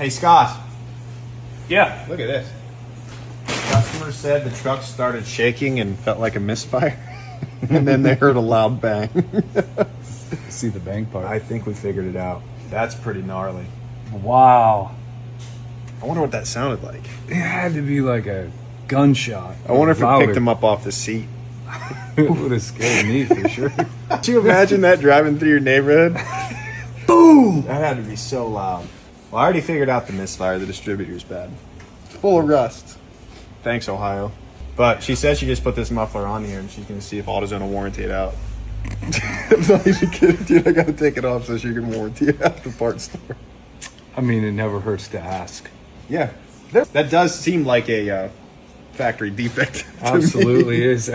Hey, Scott. Yeah. Look at this. Customer said the truck started shaking and felt like a misfire. And then they heard a loud bang. See the bang part. I think we figured it out. That's pretty gnarly. Wow. I wonder what that sounded like. It had to be like a gunshot. I wonder if Louder. it picked him up off the seat. It would have scared me for sure. Could you imagine that driving through your neighborhood? Boom! That had to be so loud. Well, I already figured out the misfire. The distributor's bad. It's full of rust. Thanks, Ohio. But she said she just put this muffler on here and she's going to see if AutoZone will warranty it out. I'm not even kidding, dude. I got to take it off so she can warranty it at the parts store. I mean, it never hurts to ask. Yeah. That does seem like a factory defect. Absolutely is.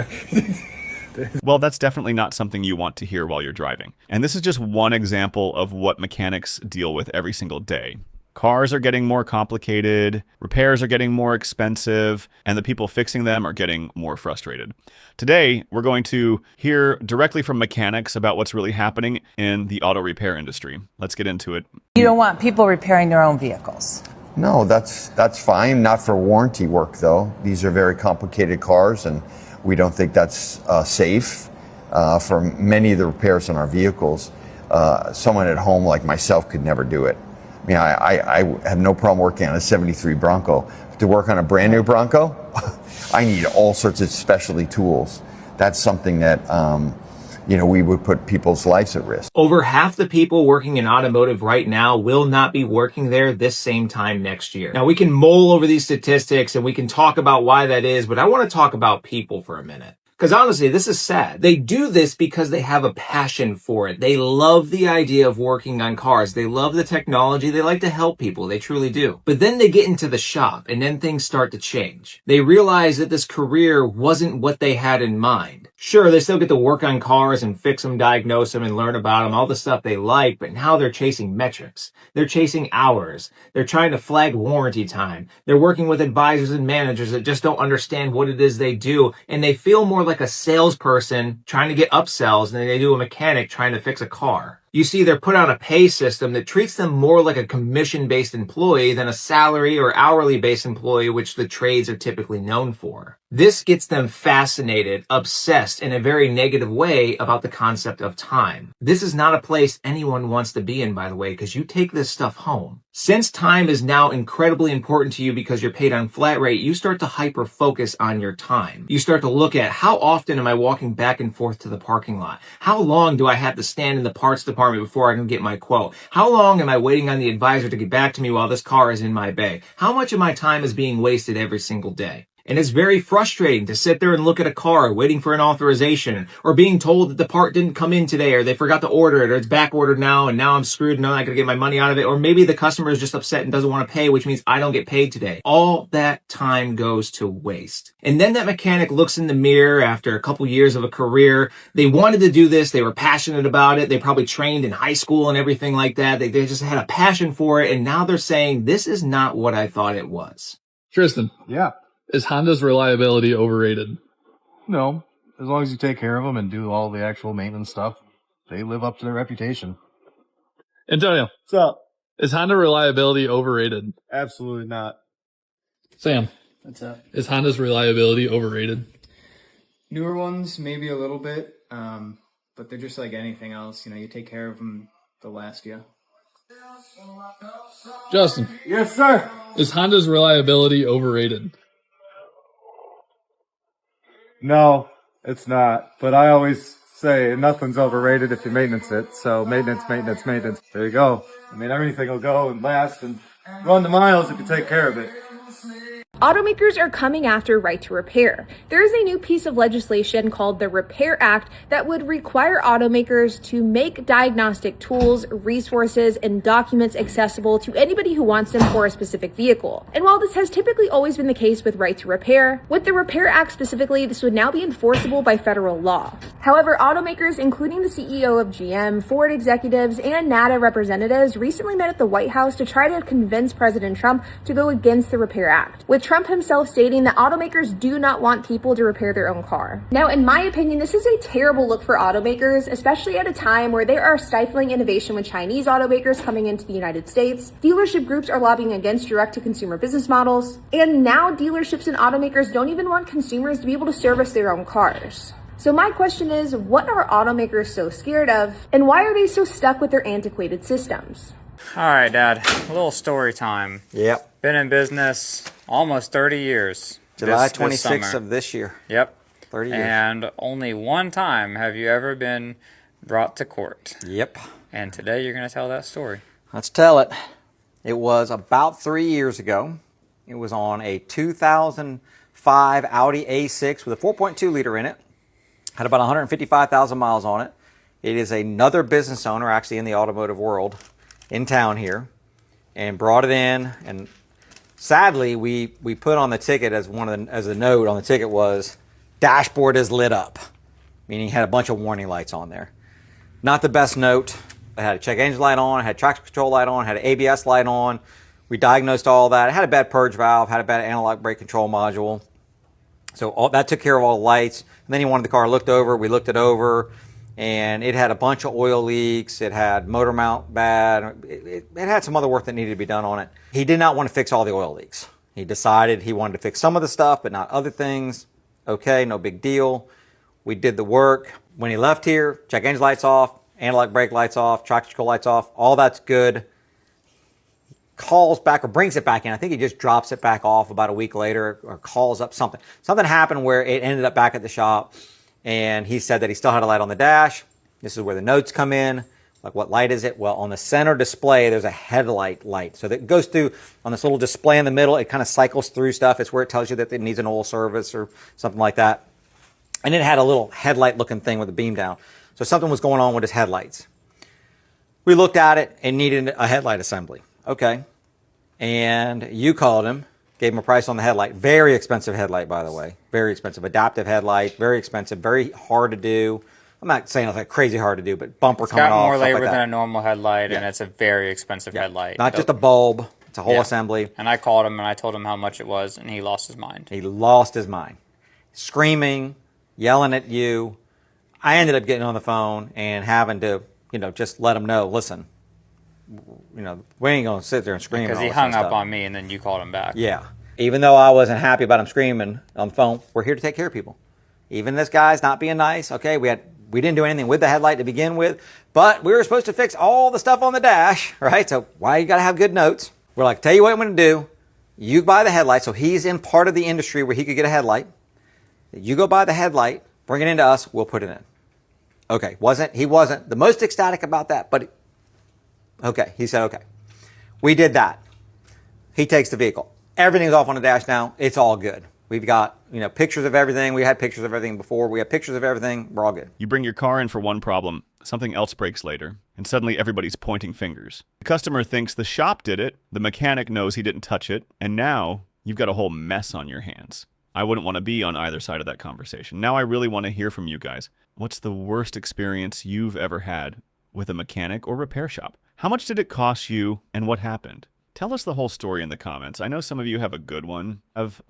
Well, that's definitely not something you want to hear while you're driving. And this is just one example of what mechanics deal with every single day. Cars are getting more complicated, repairs are getting more expensive, and the people fixing them are getting more frustrated. Today, we're going to hear directly from mechanics about what's really happening in the auto repair industry. Let's get into it. You don't want people repairing their own vehicles. No, that's fine. Not for warranty work, though. These are very complicated cars, and we don't think that's safe for many of the repairs on our vehicles. Someone at home like myself could never do it. I mean, I have no problem working on a 73 Bronco. To work on a brand new Bronco, I need all sorts of specialty tools. That's something that, we would put people's lives at risk. Over half the people working in automotive right now will not be working there this same time next year. Now, we can mull over these statistics and we can talk about why that is, but I want to talk about people for a minute. Because honestly, this is sad. They do this because they have a passion for it. They love the idea of working on cars. They love the technology. They like to help people. They truly do. But then they get into the shop and then things start to change. They realize that this career wasn't what they had in mind. Sure, they still get to work on cars and fix them, diagnose them, and learn about them, all the stuff they like, but now they're chasing metrics. They're chasing hours. They're trying to flag warranty time. They're working with advisors and managers that just don't understand what it is they do, and they feel more like a salesperson trying to get upsells than they do a mechanic trying to fix a car. You see, they're put on a pay system that treats them more like a commission-based employee than a salary or hourly-based employee, which the trades are typically known for. This gets them fascinated, obsessed in a very negative way about the concept of time. This is not a place anyone wants to be in, by the way, because you take this stuff home. Since time is now incredibly important to you because you're paid on flat rate, you start to hyper-focus on your time. You start to look at how often am I walking back and forth to the parking lot? How long do I have to stand in the parts department before I can get my quote? How long am I waiting on the advisor to get back to me while this car is in my bay? How much of my time is being wasted every single day? And it's very frustrating to sit there and look at a car waiting for an authorization or being told that the part didn't come in today or they forgot to order it or it's back ordered now and now I'm screwed and I'm not going to get my money out of it. Or maybe the customer is just upset and doesn't want to pay, which means I don't get paid today. All that time goes to waste. And then that mechanic looks in the mirror after a couple years of a career. They wanted to do this. They were passionate about it. They probably trained in high school and everything like that. They just had a passion for it. And now they're saying, this is not what I thought it was. Tristan. Yeah. Is Honda's reliability overrated? No. As long as you take care of them and do all the actual maintenance stuff, they live up to their reputation. Antonio. What's up? Is Honda reliability overrated? Absolutely not. Sam. What's up? Is Honda's reliability overrated? Newer ones, maybe a little bit, but they're just like anything else. You know, you take care of them, they'll last you. Justin. Yes, sir. Is Honda's reliability overrated? No, it's not. But I always say nothing's overrated if you maintenance it. So maintenance. There you go. I mean, everything will go and last and run the miles if you take care of it. Automakers are coming after right to repair. There is a new piece of legislation called the Repair Act that would require automakers to make diagnostic tools, resources, and documents accessible to anybody who wants them for a specific vehicle. And while this has typically always been the case with right to repair, with the Repair Act specifically, this would now be enforceable by federal law. However, automakers, including the CEO of GM, Ford executives, and NADA representatives, recently met at the White House to try to convince President Trump to go against the Repair Act. With Trump himself stating that automakers do not want people to repair their own car. Now, in my opinion, this is a terrible look for automakers, especially at a time where they are stifling innovation with Chinese automakers coming into the United States. Dealership groups are lobbying against direct-to-consumer business models, and now dealerships and automakers don't even want consumers to be able to service their own cars. So my question is, what are automakers so scared of, and why are they so stuck with their antiquated systems? All right, Dad, a little story time. Yep. Been in business almost 30 years. July this 26th summer. of this year. Yep. 30 years. And only one time have you ever been brought to court. Yep. And today you're going to tell that story. Let's tell it. It was about 3 years ago. It was on a 2005 Audi A6 with a 4.2 liter in it. Had about 155,000 miles on it. It is another business owner, actually in the automotive world, in town here, and brought it in. And sadly, we put on the ticket as a note on the ticket was, dashboard is lit up, meaning it had a bunch of warning lights on there. Not the best note. It had a check engine light on, had traction control light on, had an ABS light on. We diagnosed all that. It had a bad purge valve, had a bad analog brake control module. So all, that took care of all the lights. And then he wanted the car looked over. We looked it over, and it had a bunch of oil leaks. It had motor mount bad. It had some other work that needed to be done on it. He did not want to fix all the oil leaks. He decided he wanted to fix some of the stuff, but not other things. Okay, no big deal. We did the work. When he left here, check engine lights off, analog brake lights off, traction control lights off. All that's good. Calls back or brings it back in. I think he just drops it back off about a week later or calls up something. Something happened where it ended up back at the shop, and he said that he still had a light on the dash. This is where the notes come in. Like, what light is it? Well, on the center display, there's a headlight light. So that goes through on this little display in the middle. It kind of cycles through stuff. It's where it tells you that it needs an oil service or something like that. And it had a little headlight looking thing with a beam down. So something was going on with his headlights. We looked at it and needed a headlight assembly. Okay. And you called him, gave him a price on the headlight. Very expensive headlight, by the way. Very expensive. Adaptive headlight. Very expensive. Very hard to do. I'm not saying it's like crazy hard to do, but bumper coming off. It's got more stuff labor like than that. a normal headlight, Yeah. and it's a very expensive headlight. Not just a bulb. It's a whole assembly. And I called him, and I told him how much it was, and he lost his mind. He lost his mind. Screaming, yelling at you. I ended up getting on the phone and having to, just let him know, listen, we ain't going to sit there and scream. Because he hung up on me, and then you called him back. Yeah. Even though I wasn't happy about him screaming on the phone, we're here to take care of people. Even this guy's not being nice. Okay, we didn't do anything with the headlight to begin with, but we were supposed to fix all the stuff on the dash, right? So why you got to have good notes? We're like, tell you what I'm going to do. You buy the headlight. So he's in part of the industry where he could get a headlight. You go buy the headlight, bring it into us, we'll put it in. Okay, he wasn't the most ecstatic about that, but okay, he said okay. We did that. He takes the vehicle. Everything's off on the dash now. It's all good. We've got, pictures of everything. We had pictures of everything before. We have pictures of everything. We're all good. You bring your car in for one problem, something else breaks later, and suddenly everybody's pointing fingers. The customer thinks the shop did it, the mechanic knows he didn't touch it, and now you've got a whole mess on your hands. I wouldn't want to be on either side of that conversation. Now I really want to hear from you guys. What's the worst experience you've ever had with a mechanic or repair shop? How much did it cost you, and what happened? Tell us the whole story in the comments. I know some of you have a good one of,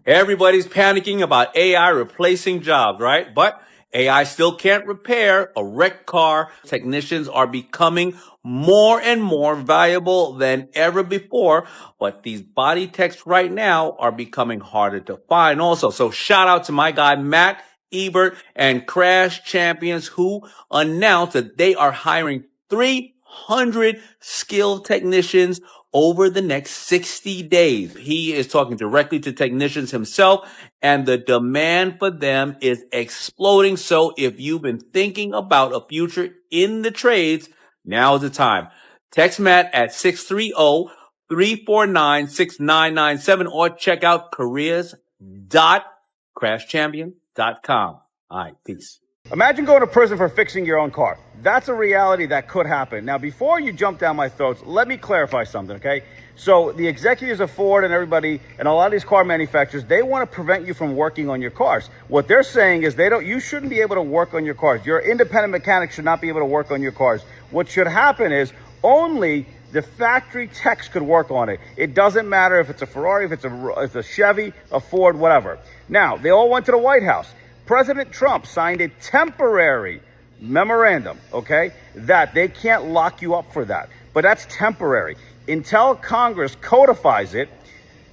Everybody's panicking about AI replacing jobs, right? But AI still can't repair a wrecked car. Technicians are becoming more and more valuable than ever before. But these body techs right now are becoming harder to find also. So shout out to my guy, Matt Ebert and Crash Champions, who announced that they are hiring 300 skilled technicians over the next 60 days. He is talking directly to technicians himself, and the demand for them is exploding. So if you've been thinking about a future in the trades, now is the time. Text Matt at 630-349-6997 or check out careers.crashchampion.com. All right, peace. Imagine going to prison for fixing your own car. That's a reality that could happen. Now, before you jump down my throats, let me clarify something, okay? So the executives of Ford and everybody and a lot of these car manufacturers, they want to prevent you from working on your cars. What they're saying is you shouldn't be able to work on your cars. Your independent mechanic should not be able to work on your cars. What should happen is only The factory techs could work on it. It doesn't matter if it's a Ferrari, if it's a Chevy, a Ford, whatever. Now, they all went to the White House. President Trump signed a temporary memorandum, okay, that they can't lock you up for that. But that's temporary. Until Congress codifies it,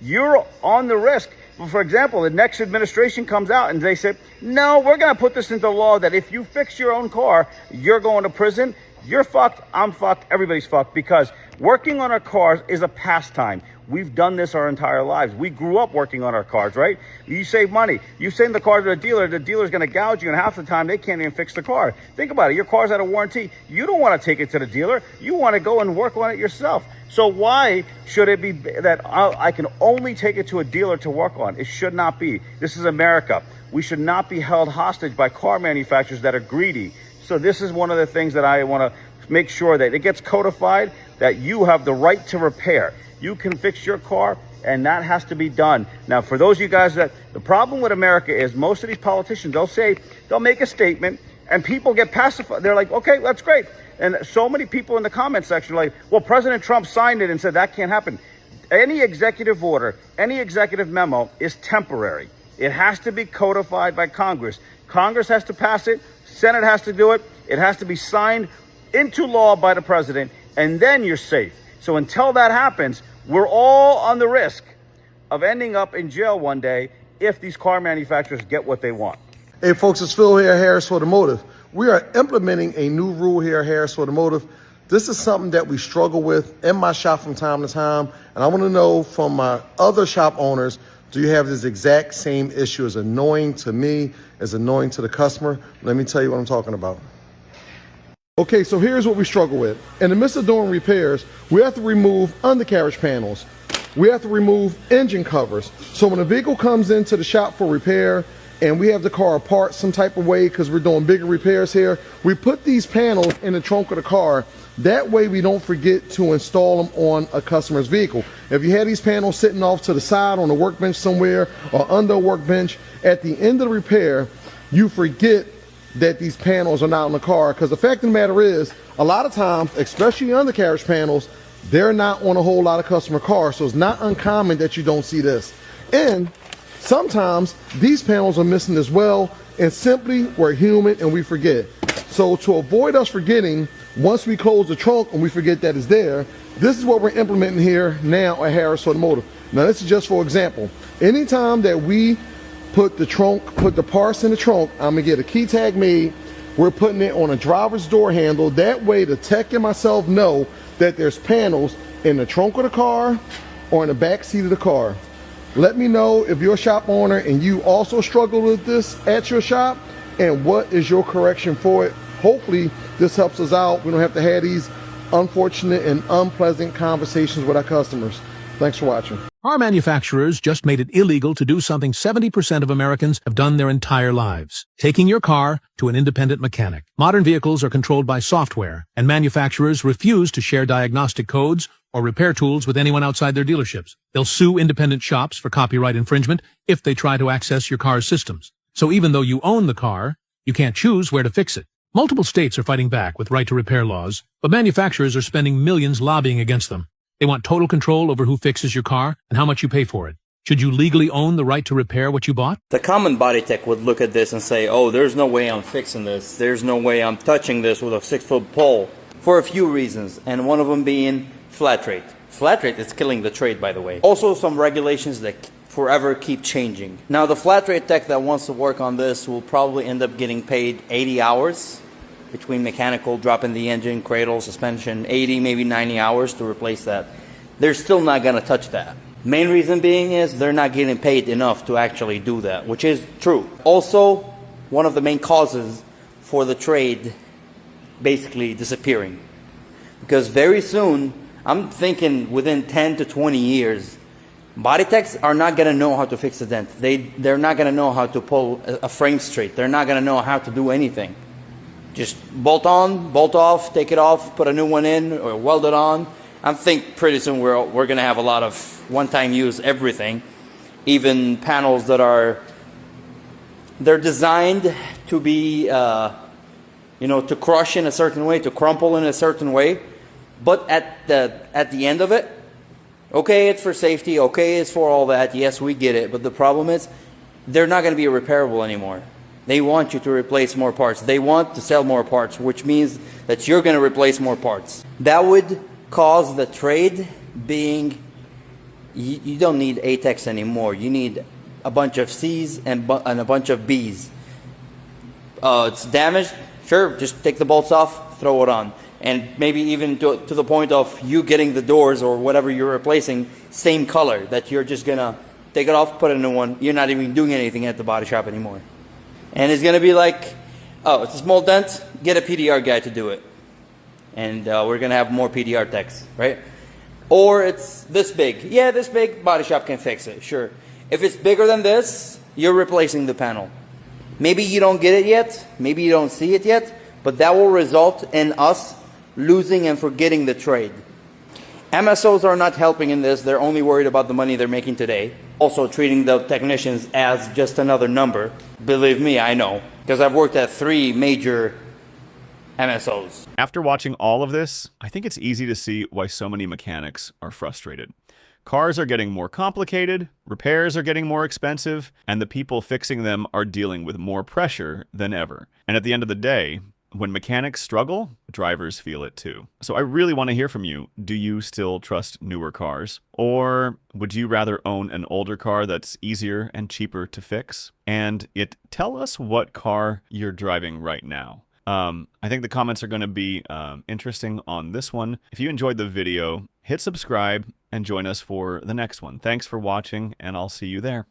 you're on the risk. For example, the next administration comes out and they say, no, we're going to put this into law that if you fix your own car, you're going to prison. You're fucked. I'm fucked. Everybody's fucked, because working on our cars is a pastime. We've done this our entire lives. We grew up working on our cars, right? You save money. You send the car to the dealer's going to gouge you, and half the time they can't even fix the car. Think about it. Your car's out of warranty. You don't want to take it to the dealer. You want to go and work on it yourself. So why should it be that I can only take it to a dealer to work on? It should not be. This is America. We should not be held hostage by car manufacturers that are greedy. So this is one of the things that I want to make sure that it gets codified, that you have the right to repair. You can fix your car, and that has to be done. Now, for those of you guys the problem with America is most of these politicians, they'll make a statement, and people get pacified. They're like, okay, that's great. And so many people in the comment section are like, well, President Trump signed it and said that can't happen. Any executive order, any executive memo is temporary. It has to be codified by Congress. Congress has to pass it. Senate has to do it. It has to be signed into law by the president, and then you're safe. So until that happens, we're all on the risk of ending up in jail one day if these car manufacturers get what they want. Hey folks, it's Phil here at Harris Automotive. We are implementing a new rule here at Harris Automotive. This is something that we struggle with in my shop from time to time, and I want to know from my other shop owners, do you have this exact same issue? As annoying to me, as annoying to the customer? Let me tell you what I'm talking about. Okay, so here's what we struggle with. In the midst of doing repairs, we have to remove undercarriage panels. We have to remove engine covers. So when a vehicle comes into the shop for repair and we have the car apart some type of way because we're doing bigger repairs here, we put these panels in the trunk of the car. That way we don't forget to install them on a customer's vehicle. If you had these panels sitting off to the side on a workbench somewhere or under a workbench, at the end of the repair, you forget that these panels are not on the car, because the fact of the matter is, a lot of times, especially undercarriage panels, they're not on a whole lot of customer cars, so it's not uncommon that you don't see this. And sometimes these panels are missing as well, and simply we're human and we forget. So to avoid us forgetting, once we close the trunk and we forget that it's there, this is what we're implementing here now at Harris Automotive. Now this is just for example. Anytime that we put the parts in the trunk, I'm gonna get a key tag made. We're putting it on a driver's door handle. That way the tech and myself know that there's panels in the trunk of the car or in the back seat of the car. Let me know if you're a shop owner and you also struggle with this at your shop, and what is your correction for it. Hopefully this helps us out. We don't have to have these unfortunate and unpleasant conversations with our customers. Thanks for watching. Car manufacturers just made it illegal to do something 70% of Americans have done their entire lives: taking your car to an independent mechanic. Modern vehicles are controlled by software, and manufacturers refuse to share diagnostic codes or repair tools with anyone outside their dealerships. They'll sue independent shops for copyright infringement if they try to access your car's systems. So even though you own the car, you can't choose where to fix it. Multiple states are fighting back with right-to-repair laws, but manufacturers are spending millions lobbying against them. They want total control over who fixes your car and how much you pay for it. Should you legally own the right to repair what you bought? The common body tech would look at this and say, oh, there's no way I'm fixing this. There's no way I'm touching this with a 6-foot pole. For a few reasons, and one of them being flat rate. Flat rate is killing the trade, by the way. Also some regulations that forever keep changing. Now the flat rate tech that wants to work on this will probably end up getting paid 80 hours between mechanical, dropping the engine, cradle, suspension, 80, maybe 90 hours to replace that. They're still not going to touch that. Main reason being is they're not getting paid enough to actually do that, which is true. Also, one of the main causes for the trade basically disappearing. Because very soon, I'm thinking within 10 to 20 years, body techs are not going to know how to fix a dent. They're not going to know how to pull a frame straight. They're not going to know how to do anything. Just bolt on, bolt off, take it off, put a new one in, or weld it on. I think pretty soon we're going to have a lot of one-time use everything. Even panels that they're designed to be, to crush in a certain way, to crumple in a certain way. But at the end of it, okay, it's for safety, okay, it's for all that, yes, we get it, but the problem is they're not going to be repairable anymore. They want you to replace more parts. They want to sell more parts, which means that you're going to replace more parts. That would cause the trade being, you don't need ATEX anymore. You need a bunch of C's and a bunch of B's. It's damaged, sure, just take the bolts off, throw it on. And maybe even to the point of you getting the doors or whatever you're replacing, same color, that you're just going to take it off, put a new one. You're not even doing anything at the body shop anymore. And it's going to be like, oh, it's a small dent, get a PDR guy to do it. And we're going to have more PDR techs, right? Or it's this big. Yeah, this big, body shop can fix it, sure. If it's bigger than this, you're replacing the panel. Maybe you don't get it yet, maybe you don't see it yet, but that will result in us losing and forgetting the trade. MSOs are not helping in this. They're only worried about the money they're making today. Also treating the technicians as just another number. Believe me, I know, because I've worked at 3 major MSOs. After watching all of this, I think it's easy to see why so many mechanics are frustrated. Cars are getting more complicated, repairs are getting more expensive, and the people fixing them are dealing with more pressure than ever. And at the end of the day, when mechanics struggle, drivers feel it too. So I really want to hear from you. Do you still trust newer cars? Or would you rather own an older car that's easier and cheaper to fix? And tell us what car you're driving right now. I think the comments are going to be interesting on this one. If you enjoyed the video, hit subscribe and join us for the next one. Thanks for watching, and I'll see you there.